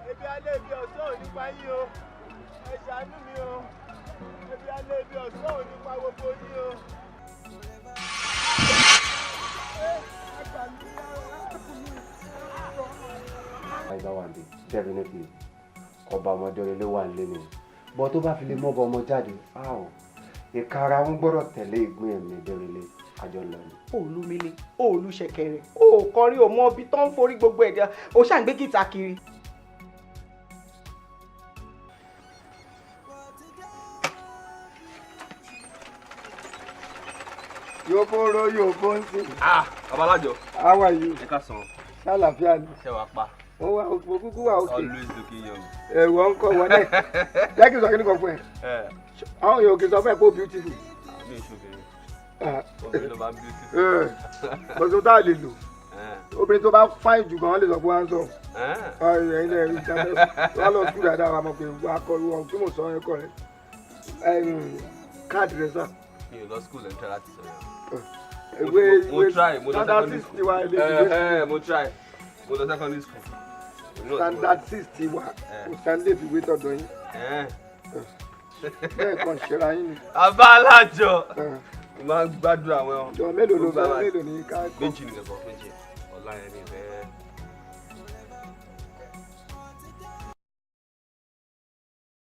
Ebi alẹ́ ibi ọ̀sán ò ní pa yín o. Ẹ ṣàánú mi o. Ebi alẹ́ ibi ọ̀sán ò ní pa gbogbo yín o. Àìbá wà ní definitely ọba ọmọdé ilé wà nílé ni bọ́ tó bá fi lè mọ́bọ ọmọ jáde ìka ara wọn gbọ́dọ̀ tẹ̀lé ìgbín ẹ̀mí ìdẹ́rẹ́lẹ́ àjọ lọ ni. Olúmilé olùṣẹ̀kẹ̀rẹ̀ o kọrin o mọ ibi tó ń forí gbogbo ẹ̀dá o ṣàǹgbé gìtà kiri. Yòbóró yòbó ń sìn. Babalájọ. How are you? Ẹ ká sàn. Ṣàlàfíà ni. Ṣé wàá pa? Ó wà òkú kúkú wà òkè. Always looking young. Ẹ̀wọ̀n ń kọ́ wọn náà. Jẹ́ kí n sọ kí ní kan fún ẹ. Àwọn èèyàn kì í sọ fún ẹ pé ó beautiful. Mi ò ṣòbìnrin. Obìnrin ló bá ń beautiful. Bọ̀sọ̀ tá a lè lò. Obìnrin tó bá fáìn jù gan-an lè sọ fún wa ń sọ. Ẹ̀yin náà rí ìjà wà lọ sùkúl dáadáa wà mọ̀ pé wà á kọ ìwọ̀n tí mo sọ ẹ kọ rẹ̀. Káàdì rẹ̀ sà. Mi ò lọ school ẹ̀ ń tẹ́ láti sọ yẹn. Mo try mo lọ secondary school. Mo try mo lọ secondary school. Standard 6 ti wà kò standard ìwé tọ̀dọ̀ yín. Bẹ́ẹ̀ kan ṣera yín ni. Babalájọ mo máa ń gbádùn àwọn jọ mélòó ló fẹ́ mélòó ní ká kọ́. méjì nìkan méjì ọ̀la yẹn ní ìfẹ́